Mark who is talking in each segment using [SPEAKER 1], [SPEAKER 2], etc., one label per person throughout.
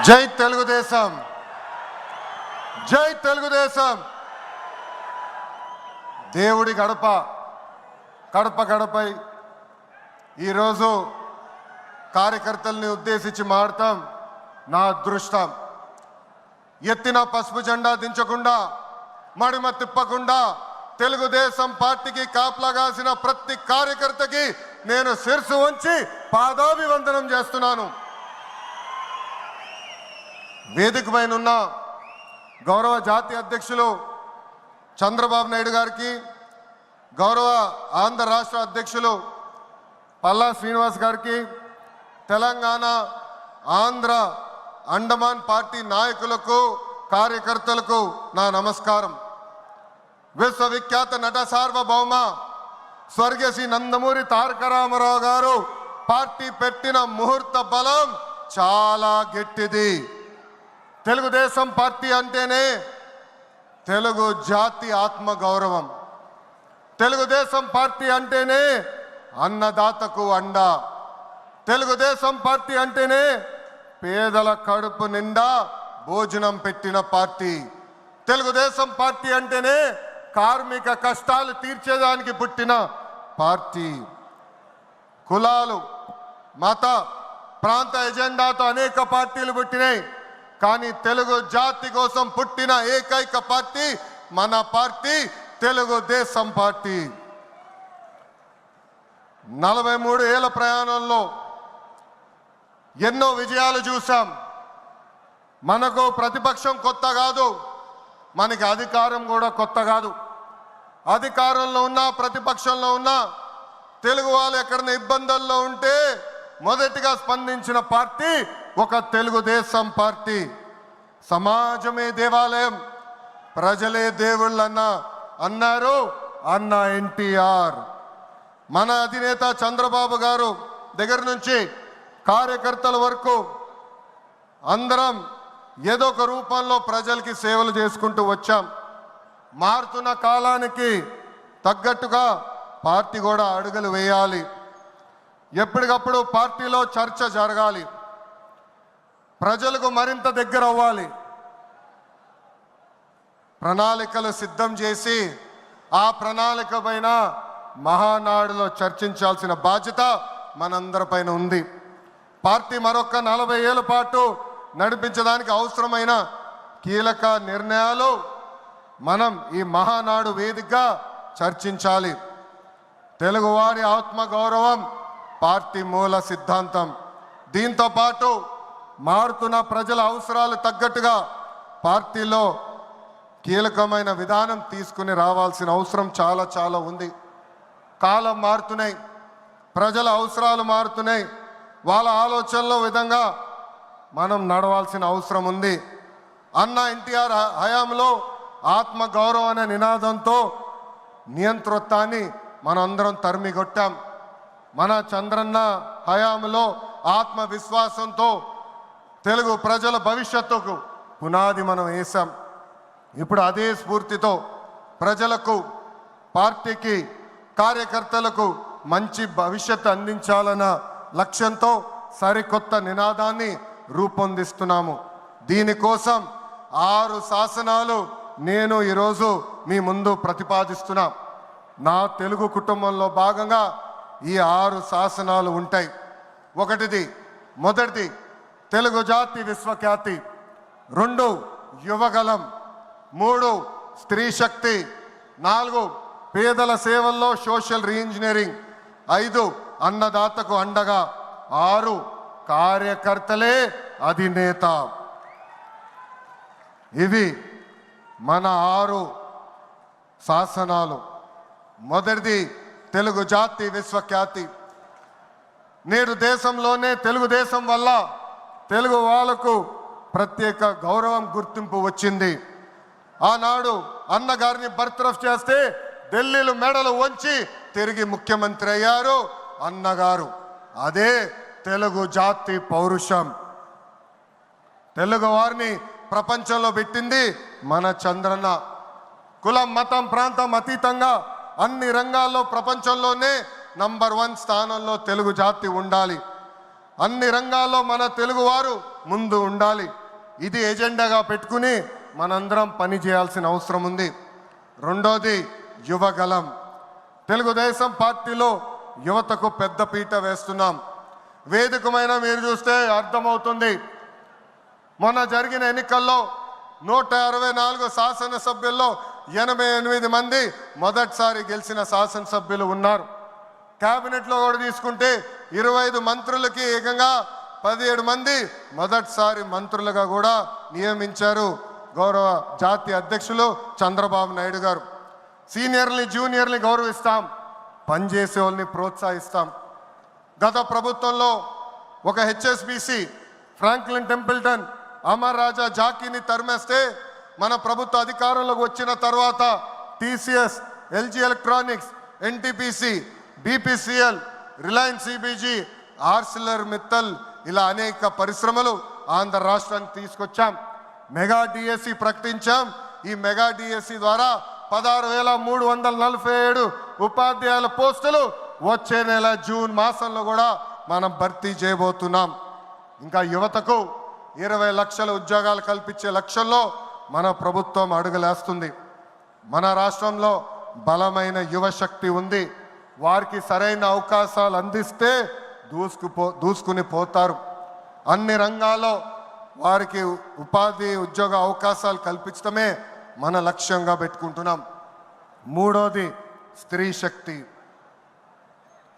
[SPEAKER 1] జై తెలుగుదేశం, జై తెలుగుదేశం. దేవుడి గడప కడప గడపై ఈరోజు కార్యకర్తల్ని ఉద్దేశించి మాడతాం. నా అదృష్టం, ఎత్తిన పసుపు జెండా దించకుండా, మడిమ తిప్పకుండా తెలుగుదేశం పార్టీకి కాపలాగాసిన ప్రతి కార్యకర్తకి నేను శిరసు వంచి పాదాభివందనం చేస్తున్నాను. వేదిక పైన ఉన్న గౌరవ జాతీయ అధ్యక్షులు చంద్రబాబు నాయుడు గారికి, గౌరవ ఆంధ్ర రాష్ట్ర అధ్యక్షులు పల్లా శ్రీనివాస్ గారికి, తెలంగాణ ఆంధ్ర అండమాన్ పార్టీ నాయకులకు, కార్యకర్తలకు నా నమస్కారం. విశ్వవిఖ్యాత నట సార్వభౌమ స్వర్గీయ శ్రీ నందమూరి తారక రామారావు గారు పార్టీ పెట్టిన ముహూర్త బలం చాలా గట్టిది. తెలుగుదేశం పార్టీ అంటేనే తెలుగు జాతి ఆత్మ గౌరవం. తెలుగుదేశం పార్టీ అంటేనే అన్నదాతకు అండ. తెలుగుదేశం పార్టీ అంటేనే పేదల కడుపు నిండా భోజనం పెట్టిన పార్టీ. తెలుగుదేశం పార్టీ అంటేనే కార్మిక కష్టాలు తీర్చేదానికి పుట్టిన పార్టీ. కులాలు, మత, ప్రాంత ఎజెండాతో అనేక పార్టీలు పుట్టినాయి. కానీ తెలుగు జాతి కోసం పుట్టిన ఏకైక పార్టీ మన పార్టీ తెలుగుదేశం పార్టీ. 43 ఏళ్ల ప్రయాణంలో ఎన్నో విజయాలు చూసాం. మనకు ప్రతిపక్షం కొత్త కాదు, మనకి అధికారం కూడా కొత్త కాదు. అధికారంలో ఉన్నా ప్రతిపక్షంలో ఉన్నా తెలుగు వాళ్ళు ఎక్కడైనా ఇబ్బందుల్లో ఉంటే మొదటిగా స్పందించిన పార్టీ ఒక తెలుగుదేశం పార్టీ. సమాజమే దేవాలయం, ప్రజలే దేవుళ్ళన్న అన్నారు అన్న ఎన్టీఆర్. మన అధినేత చంద్రబాబు గారు దగ్గర నుంచి కార్యకర్తల వరకు అందరం ఏదో ఒక రూపంలో ప్రజలకి సేవలు చేసుకుంటూ వచ్చాం. మారుతున్న కాలానికి తగ్గట్టుగా పార్టీ కూడా అడుగులు వేయాలి. ఎప్పటికప్పుడు పార్టీలో చర్చ జరగాలి, ప్రజలకు మరింత దగ్గర అవ్వాలి. ప్రణాళికలు సిద్ధం చేసి ఆ ప్రణాళిక పైన మహానాడులో చర్చించాల్సిన బాధ్యత మనందరిపైన ఉంది. పార్టీ మరొక 40 ఏళ్ల పాటు నడిపించడానికి అవసరమైన కీలక నిర్ణయాలు మనం ఈ మహానాడు వేదికగా చర్చించాలి. తెలుగువారి ఆత్మగౌరవం పార్టీ మూల సిద్ధాంతం. దీంతో పాటు మారుతున్న ప్రజల అవసరాలు తగ్గట్టుగా పార్టీలో కీలకమైన విధానం తీసుకుని రావాల్సిన అవసరం చాలా చాలా ఉంది. కాలం మారుతున్నాయి, ప్రజల అవసరాలు మారుతున్నాయి. వాళ్ళ ఆలోచనల విధంగా మనం నడవాల్సిన అవసరం ఉంది. అన్న ఎన్టీఆర్ హయాంలో ఆత్మగౌరవం అనే నినాదంతో నియంతృత్వాన్ని మనందరం తరిమికొట్టాం. మన చంద్రన్న హయాంలో ఆత్మవిశ్వాసంతో తెలుగు ప్రజల భవిష్యత్తుకు పునాది మనం వేశాం. ఇప్పుడు అదే స్ఫూర్తితో ప్రజలకు, పార్టీకి, కార్యకర్తలకు మంచి భవిష్యత్తు అందించాలన్న లక్ష్యంతో సరికొత్త నినాదాన్ని రూపొందిస్తున్నాము. దీనికోసం 6 శాసనాలు నేను ఈరోజు మీ ముందు ప్రతిపాదిస్తున్నా. నా తెలుగు కుటుంబంలో భాగంగా ఈ 6 శాసనాలు ఉంటాయి. మొదటిది తెలుగు జాతి విశ్వఖ్యాతి, 2 యువగలం, 3 స్త్రీ శక్తి, 4 పేదల సేవల్లో సోషల్ రీఇంజనీరింగ్, 5 అన్నదాతకు అండగా, 6 కార్యకర్తలే అధినేత. ఇవి మన 6 శాసనాలు. మొదటిది తెలుగు జాతి విశ్వఖ్యాతి. నేడు దేశంలోనే తెలుగుదేశం వల్ల తెలుగు వాళ్ళకు ప్రత్యేక గౌరవం, గుర్తింపు వచ్చింది. ఆనాడు అన్నగారిని బర్తరఫ్ చేస్తే ఢిల్లీలో మెడలు వంచి తిరిగి ముఖ్యమంత్రి అయ్యారు అన్నగారు. అదే తెలుగు జాతి పౌరుషం. తెలుగు వారిని ప్రపంచంలో పెట్టింది మన చంద్రన్న. కులం, మతం, ప్రాంతం అతీతంగా అన్ని రంగాల్లో ప్రపంచంలోనే నంబర్ 1 స్థానంలో తెలుగు జాతి ఉండాలి. అన్ని రంగాల్లో మన తెలుగువారు ముందు ఉండాలి. ఇది ఎజెండాగా పెట్టుకుని మనందరం పని చేయాల్సిన అవసరం ఉంది. రెండోది యువగలం. తెలుగుదేశం పార్టీలో యువతకు పెద్ద పీట వేస్తున్నాం. వేదికమైన మీరు చూస్తే అర్థమవుతుంది. మొన్న జరిగిన ఎన్నికల్లో 164 శాసనసభ్యుల్లో 88 మంది మొదటిసారి గెలిచిన శాసనసభ్యులు ఉన్నారు. క్యాబినెట్లో కూడా తీసుకుంటే 25 మంత్రులకి ఏకంగా 17 మంది మొదటిసారి మంత్రులుగా కూడా నియమించారు గౌరవ జాతీయ అధ్యక్షులు చంద్రబాబు నాయుడు గారు. సీనియర్ని జూనియర్ని గౌరవిస్తాం, పనిచేసే వాళ్ళని ప్రోత్సహిస్తాం. గత ప్రభుత్వంలో ఒక HSBC Franklin Templeton Amar Raja జాకీని తరిమేస్తే మన ప్రభుత్వ అధికారంలోకి వచ్చిన తర్వాత TCS, LG electronics, NTPC, BPCL, Reliance CBG, Arcelor Mittal ఇలా అనేక పరిశ్రమలు ఆంధ్ర రాష్ట్రానికి తీసుకొచ్చాం. మెగా డిఎస్సి ప్రకటించాం. ఈ మెగా డిఎస్సి ద్వారా 16,347 ఉపాధ్యాయుల పోస్టులు వచ్చే నెల జూన్ మాసంలో కూడా మనం భర్తీ చేయబోతున్నాం. ఇంకా యువతకు 20 లక్షల ఉద్యోగాలు కల్పించే లక్ష్యంలో మన ప్రభుత్వం అడుగులేస్తుంది. మన రాష్ట్రంలో బలమైన యువశక్తి ఉంది. వారికి సరైన అవకాశాలు అందిస్తే దూసుకుని పోతారు. అన్ని రంగాల్లో వారికి ఉపాధి ఉద్యోగ అవకాశాలు కల్పించడమే మన లక్ష్యంగా పెట్టుకుంటున్నాం. మూడోది స్త్రీ శక్తి.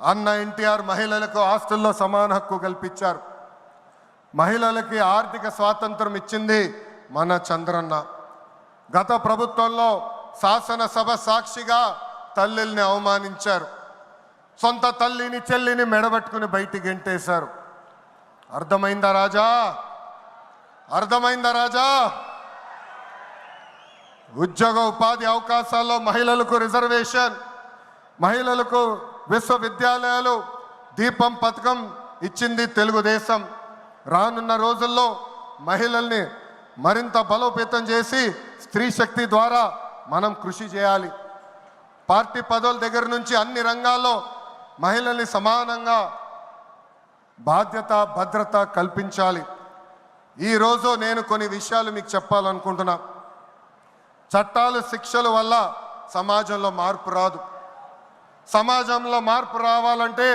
[SPEAKER 1] అన్న ఎన్టీఆర్ మహిళలకు ఆస్తుల్లో సమాన హక్కు కల్పించారు. మహిళలకి ఆర్థిక స్వాతంత్రం ఇచ్చింది మన చంద్రన్న. గత ప్రభుత్వంలో శాసనసభ సాక్షిగా తల్లిల్ని అవమానించారు. సొంత తల్లిని చెల్లిని మెడబట్టుకుని బయటికి గెంటేశారు. అర్థమైందా రాజా? అర్థమైందా రాజా? ఉద్యోగ ఉపాధి అవకాశాల్లో మహిళలకు రిజర్వేషన్, మహిళలకు విశ్వవిద్యాలయాలు, దీపం పథకం ఇచ్చింది తెలుగుదేశం. రానున్న రోజుల్లో మహిళల్ని మరింత బలోపేతం చేసి స్త్రీ శక్తి ద్వారా మనం కృషి చేయాలి. పార్టీ పదవుల దగ్గర నుంచి అన్ని రంగాల్లో మహిళల్ని సమానంగా బాధ్యత భద్రత కల్పించాలి. ఈరోజు నేను కొన్ని విషయాలు మీకు చెప్పాలనుకుంటున్నా. చట్టాలు శిక్షల వల్ల సమాజంలో మార్పు రాదు. సమాజంలో మార్పు రావాలంటే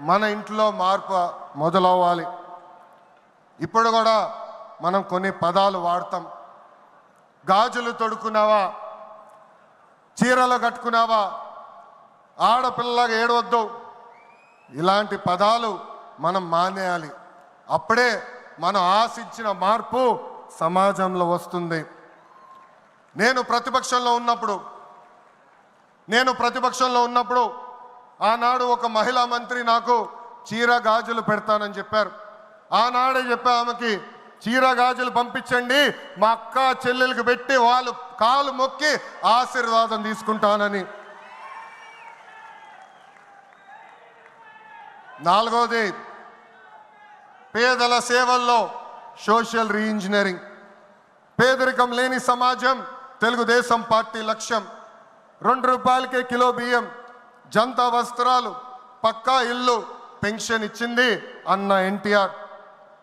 [SPEAKER 1] మన ఇంట్లో మార్పు మొదలవ్వాలి. ఇప్పుడు కూడా మనం కొన్ని పదాలు వాడతాం. గాజులు తొడుక్కున్నావా, చీరలు కట్టుకున్నావా, ఆడపిల్లగా ఏడవద్దు, ఇలాంటి పదాలు మనం మానేయాలి. అప్పుడే మనం ఆశించిన మార్పు సమాజంలో వస్తుంది. నేను ప్రతిపక్షంలో ఉన్నప్పుడు ఆనాడు ఒక మహిళా మంత్రి నాకు చీర గాజులు పెడతానని చెప్పారు. ఆనాడే చెప్పా ఆమెకి, చీర గాజులు పంపించండి, మా అక్క చెల్లెలకు పెట్టి వాళ్ళు కాలు మొక్కి ఆశీర్వాదం తీసుకుంటానని. నాలుగోది పేదల సేవల్లో సోషల్ రీఇంజనీరింగ్. పేదరికం లేని సమాజం తెలుగుదేశం పార్టీ లక్ష్యం. 2 రూపాయలకే కిలో బియ్యం, జంతా వస్త్రాలు, పక్కా ఇల్లు, పెన్షన్ ఇచ్చింది అన్న ఎన్టీఆర్.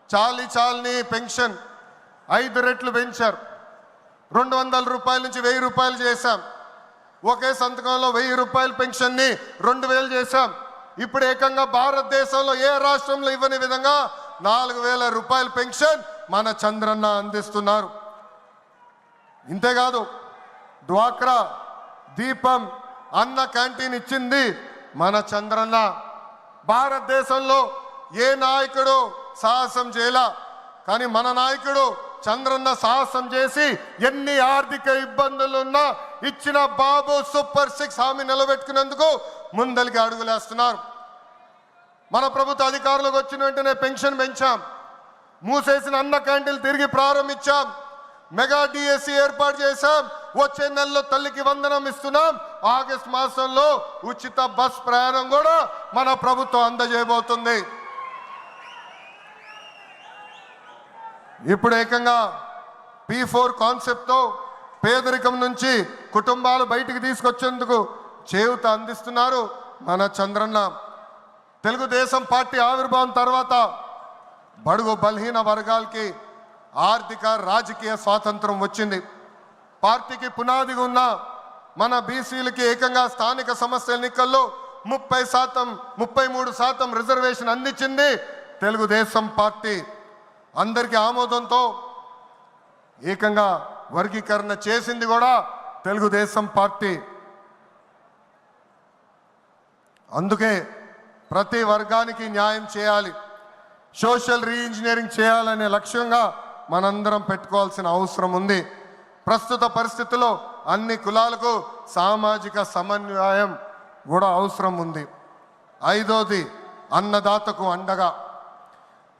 [SPEAKER 1] చాలని పెన్షన్ 5 రెట్లు పెంచారు. 200 రూపాయల నుంచి 1000 రూపాయలు చేశాం. ఒకే సంతకంలో 1000 రూపాయల పెన్షన్ని 2000 చేశాం. ఇప్పుడు ఏకంగా భారతదేశంలో ఏ రాష్ట్రంలో ఇవ్వని విధంగా 4000 రూపాయల పెన్షన్ మన చంద్రన్న అందిస్తున్నారు. ఇంతేకాదు డ్వాక్రా, దీపం, అన్న క్యాంటీన్ ఇచ్చింది మన చంద్రన్న. భారతదేశంలో ఏ నాయకుడు సాహసం చేయలా, కానీ మన నాయకుడు చంద్రన్న సాహసం చేసి ఎన్ని ఆర్థిక ఇబ్బందులున్నా ఇచ్చిన బాబు సూపర్ 6 హామీ నిలబెట్టుకునేందుకు ముందలికి అడుగులేస్తున్నారు. మన ప్రభుత్వ అధికారులకు వచ్చిన వెంటనే పెన్షన్ పెంచాం. మూసేసిన అన్న క్యాంటీన్లు తిరిగి ప్రారంభించాం. మెగా డిఎస్సి ఏర్పాటు చేశాం. వచ్చే నెలలో తల్లికి వందనం ఇస్తున్నాం. ఆగస్టు మాసంలో ఉచిత బస్ ప్రయాణం కూడా మన ప్రభుత్వం అందజేయబోతుంది. ఇప్పుడు ఏకంగా P4 కాన్సెప్ట్తో పేదరికం నుంచి కుటుంబాలు బయటికి తీసుకొచ్చేందుకు చేయూత అందిస్తున్నారు మన చంద్రన్న. తెలుగుదేశం పార్టీ ఆవిర్భావం తర్వాత బడుగు బలహీన వర్గాలకి ఆర్థిక రాజకీయ స్వాతంత్రం వచ్చింది. పార్టీకి పునాదిగా ఉన్న మన బీసీలకి ఏకంగా స్థానిక సంస్థల ఎన్నికల్లో 33% రిజర్వేషన్ అందించింది తెలుగుదేశం పార్టీ. అందరికీ ఆమోదంతో ఏకంగా వర్గీకరణ చేసింది కూడా తెలుగుదేశం పార్టీ. అందుకే ప్రతి వర్గానికి న్యాయం చేయాలి, సోషల్ రీఇంజనీరింగ్ చేయాలనే లక్ష్యంగా మనందరం పెట్టుకోవాల్సిన అవసరం ఉంది. ప్రస్తుత పరిస్థితుల్లో అన్ని కులాలకు సామాజిక సమన్వయం కూడా అవసరం ఉంది. ఐదోది అన్నదాతకు అండగా.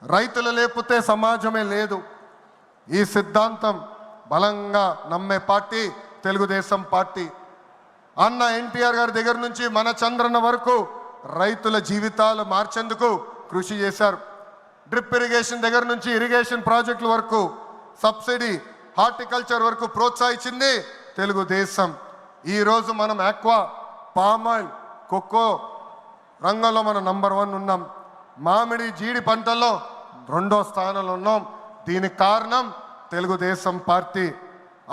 [SPEAKER 1] రైతులు లేకపోతే సమాజమే లేదు. ఈ సిద్ధాంతం బలంగా నమ్మే పార్టీ తెలుగుదేశం పార్టీ. అన్న ఎన్టీఆర్ గారి దగ్గర నుంచి మన చంద్రన్న వరకు రైతుల జీవితాలు మార్చేందుకు కృషి చేశారు. డ్రిప్ ఇరిగేషన్ దగ్గర నుంచి ఇరిగేషన్ ప్రాజెక్టుల వరకు, సబ్సిడీ హార్టికల్చర్ వరకు ప్రోత్సహించింది తెలుగుదేశం. ఈరోజు మనం ఆక్వా, పామాయిల్, కోకో రంగంలో మనం నంబర్ 1 ఉన్నాం. మామిడి, జీడి పంటల్లో 2వ స్థానంలో ఉన్నాం. దీనికి కారణం తెలుగుదేశం పార్టీ.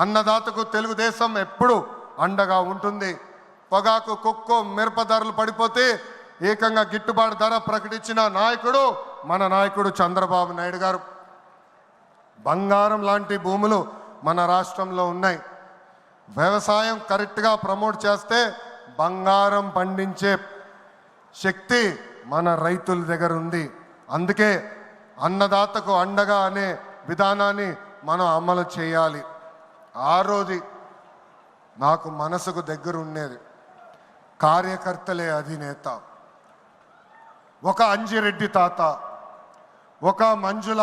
[SPEAKER 1] అన్నదాతకు తెలుగుదేశం ఎప్పుడు అండగా ఉంటుంది. పొగాకు, కొక్కో, మిరప ధరలు పడిపోతే ఏకంగా గిట్టుబాటు ధర ప్రకటించిన నాయకుడు మన నాయకుడు చంద్రబాబు నాయుడు గారు. బంగారం లాంటి భూములు మన రాష్ట్రంలో ఉన్నాయి. వ్యవసాయం కరెక్ట్గా ప్రమోట్ చేస్తే బంగారం పండించే శక్తి మన రైతుల దగ్గర ఉంది. అందుకే అన్నదాతకు అండగా అనే విధానాన్ని మనం అమలు చేయాలి. ఆరోది నాకు మనసుకు దగ్గర ఉండేది, కార్యకర్తలే అధినేత. ఒక అంజిరెడ్డి తాత, ఒక మంజుల,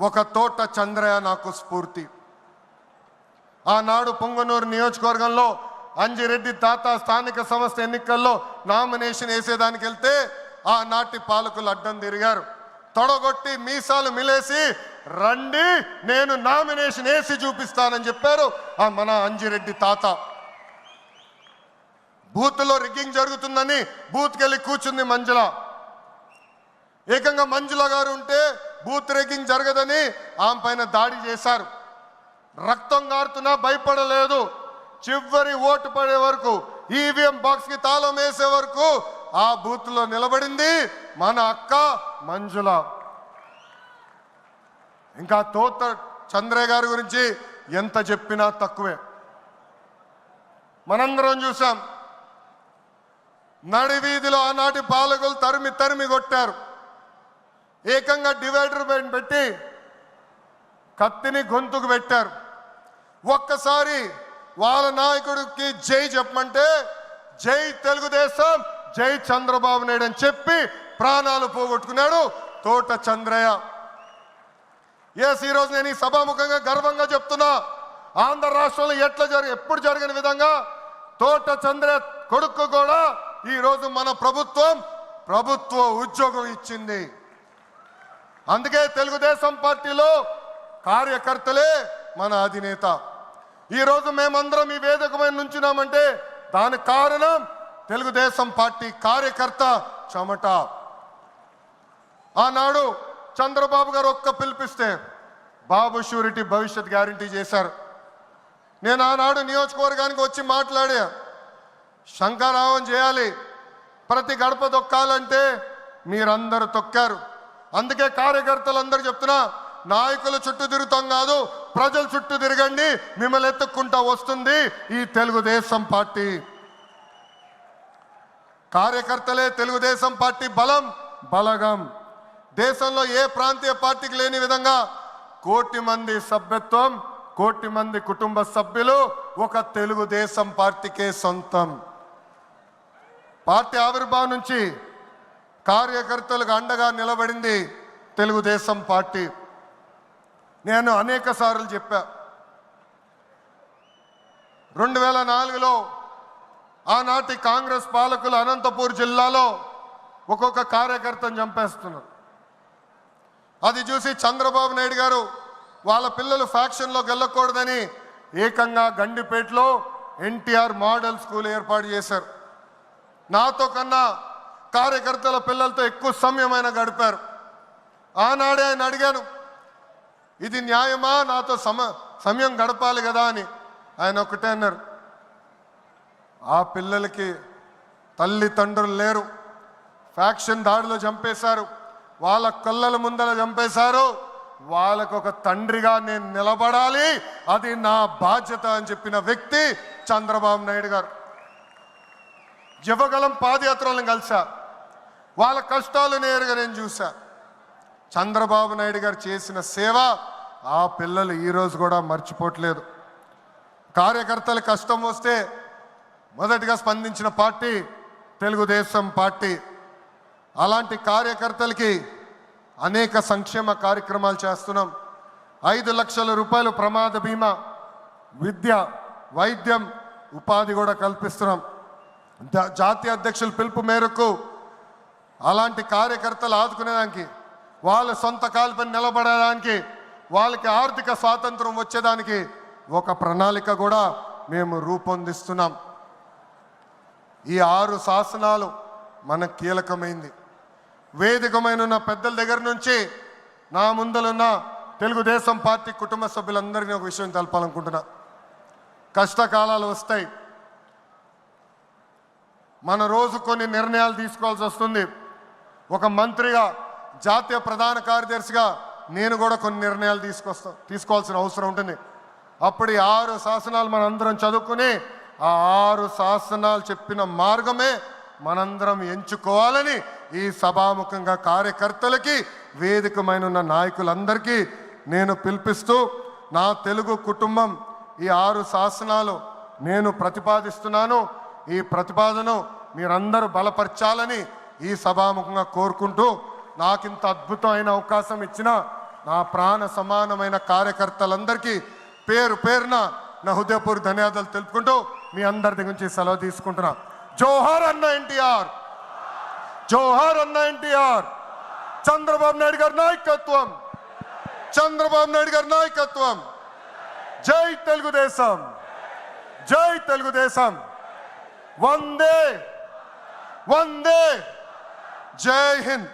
[SPEAKER 1] ఒక తోట చంద్రయ్య నాకు స్ఫూర్తి. ఆనాడు పొంగనూరు నియోజకవర్గంలో అంజిరెడ్డి తాత స్థానిక సంస్థ ఎన్నికల్లో నామినేషన్ వేసేదానికి వెళ్తే ఆనాటి పాలకులు అడ్డం తిరిగారు. తొడగొట్టి మీసాలు మిలేసి రండి నేను నామినేషన్ వేసి చూపిస్తానని చెప్పారు మన అంజిరెడ్డి తాత. బూత్లో రిగ్గింగ్ జరుగుతుందని బూత్కి వెళ్ళి కూర్చుంది మంజుల. ఏకంగా మంజుల గారు ఉంటే బూత్ రిగ్గింగ్ జరగదని ఆమె పైన దాడి చేశారు. రక్తం గారుతున్నా భయపడలేదు. చివరి ఓటు పడే వరకు, ఈవీఎం బాక్స్కి తాళం వేసే వరకు ఆ బూత్లో నిలబడింది మన అక్క మంజుల. ఇంకా తోట చంద్రయ్య గారి గురించి ఎంత చెప్పినా తక్కువే. మనందరం చూసాం, నడి వీధిలో ఆనాటి పాలకులు తరిమి తరిమి కొట్టారు. ఏకంగా డివైడర్ పెట్టి కత్తిని గొంతుకు పెట్టారు. ఒక్కసారి వాళ్ళ నాయకుడికి జై చెప్పమంటే జై తెలుగుదేశం, జై చంద్రబాబు నాయుడు అని చెప్పి ప్రాణాలు పోగొట్టుకున్నాడు తోట చంద్రయ్య. ఈరోజు నేను ఈ సభాముఖంగా గర్వంగా చెప్తున్నా, ఆంధ్ర రాష్ట్రంలో ఎప్పుడు జరగని విధంగా తోట చంద్రయ్య కొడుకు కూడా ఈరోజు మన ప్రభుత్వ ఉద్యోగం ఇచ్చింది. అందుకే తెలుగుదేశం పార్టీలో కార్యకర్తలే మన అధినేత. ఈరోజు మేమందరం ఈ వేదిక మీద నుంచున్నామంటే దానికి కారణం తెలుగుదేశం పార్టీ కార్యకర్త చెమట. ఆనాడు చంద్రబాబు గారు ఒక్క పిలిపిస్తే బాబు షూరిటీ భవిష్యత్ గ్యారంటీ చేశారు. నేను ఆనాడు నియోజకవర్గానికి వచ్చి మాట్లాడా, శంఖారావం చేయాలి, ప్రతి గడప తొక్కాలంటే మీరందరూ తొక్కారు. అందుకే కార్యకర్తలందరూ చెప్తున్నా, నాయకుల చుట్టూ తిరుగుతాం కాదు, ప్రజల చుట్టూ తిరగండి, మిమ్మల్ని ఎత్తుక్కుంటా వస్తుంది ఈ తెలుగుదేశం పార్టీ. కార్యకర్తలే తెలుగుదేశం పార్టీ బలగం. దేశంలో ఏ ప్రాంతీయ పార్టీకి లేని విధంగా 1 కోటి మంది సభ్యత్వం, 1 కోటి మంది కుటుంబ సభ్యులు ఒక తెలుగుదేశం పార్టీకే సొంతం. పార్టీ ఆవిర్భావం నుంచి కార్యకర్తలకు అండగా నిలబడింది తెలుగుదేశం పార్టీ. నేను అనేక సార్లు చెప్పా, 2004లో ఆనాటి కాంగ్రెస్ పాలకులు అనంతపూర్ జిల్లాలో ఒక్కొక్క కార్యకర్తను చంపేస్తున్నారు. అది చూసి చంద్రబాబు నాయుడు గారు వాళ్ళ పిల్లలు ఫ్యాక్షన్లోకి వెళ్ళకూడదని ఏకంగా గండిపేటలో ఎన్టీఆర్ మోడల్ స్కూల్ ఏర్పాటు చేశారు. నాతో కన్నా కార్యకర్తల పిల్లలతో ఎక్కువ సమయమైన గడిపారు. ఆనాడే ఆయన అడిగాను, ఇది న్యాయమా, నాతో సమయం గడపాలి కదా అని. ఆయన ఒకటే అన్నారు, ఆ పిల్లలకి తల్లిదండ్రులు లేరు, ఫ్యాక్షన్ దాడిలో చంపేశారు, వాళ్ళ కళ్ళల ముందర చంపేశారు, వాళ్ళకు ఒక తండ్రిగా నేను నిలబడాలి, అది నా బాధ్యత అని చెప్పిన వ్యక్తి చంద్రబాబు నాయుడు గారు. యువగలం పాదయాత్రలను కలిసా, వాళ్ళ కష్టాలు నేరుగా నేను చూసా. చంద్రబాబు నాయుడు గారు చేసిన సేవ ఆ పిల్లలు ఈరోజు కూడా మర్చిపోవట్లేదు. కార్యకర్తల కష్టం వస్తే మొదటిగా స్పందించిన పార్టీ తెలుగుదేశం పార్టీ. అలాంటి కార్యకర్తలకి అనేక సంక్షేమ కార్యక్రమాలు చేస్తున్నాం. 5 లక్షల రూపాయలు ప్రమాద బీమా, విద్య, వైద్యం, ఉపాధి కూడా కల్పిస్తున్నాం. జాతీయ అధ్యక్షుల పిలుపు మేరకు అలాంటి కార్యకర్తలు ఆదుకునేదానికి, వాళ్ళ సొంత కాలుపై నిలబడడానికి, వాళ్ళకి ఆర్థిక స్వాతంత్రం వచ్చేదానికి ఒక ప్రణాళిక కూడా మేము రూపొందిస్తున్నాం. ఈ 6 శాసనాలు మనకు కీలకమైంది. వేదికమైన పెద్దల దగ్గర నుంచి నా ముందలున్న తెలుగుదేశం పార్టీ కుటుంబ సభ్యులందరినీ ఒక విషయం తెలపాలనుకుంటున్నా. కష్టకాలాలు వస్తాయి, మన రోజు కొన్ని నిర్ణయాలు తీసుకోవాల్సి వస్తుంది. ఒక మంత్రిగా, జాతీయ ప్రధాన కార్యదర్శిగా నేను కూడా కొన్ని నిర్ణయాలు తీసుకోవాల్సిన అవసరం ఉంటుంది. అప్పుడు ఈ 6 శాసనాలు మనందరం చదువుకుని ఆ 6 శాసనాలు చెప్పిన మార్గమే మనందరం ఎంచుకోవాలని ఈ సభాముఖంగా కార్యకర్తలకి, వేదికమైన నాయకులందరికీ నేను పిలిపిస్తూ, నా తెలుగు కుటుంబం ఈ 6 శాసనాలు నేను ప్రతిపాదిస్తున్నాను. ఈ ప్రతిపాదన మీరందరూ బలపరచాలని ఈ సభాముఖంగా కోరుకుంటూ, నాకింత అద్భుతమైన అవకాశం ఇచ్చిన నా ప్రాణ సమానమైన కార్యకర్తలందరికీ పేరు పేరున నా హృదయపూర్వక ధన్యవాదాలు తెలుపుకుంటూ మీ అందరి దగ్గర నుంచి సెలవు తీసుకుంటున్నా. జోహార్ అన్న ఎన్టీఆర్, జోహార్ అన్న ఎన్టీఆర్. చంద్రబాబు నాయుడు గారి నాయకత్వం, చంద్రబాబు నాయుడు గారి నాయకత్వం. జై తెలుగుదేశం, జై తెలుగుదేశం. వందే వందే, జై హింద్.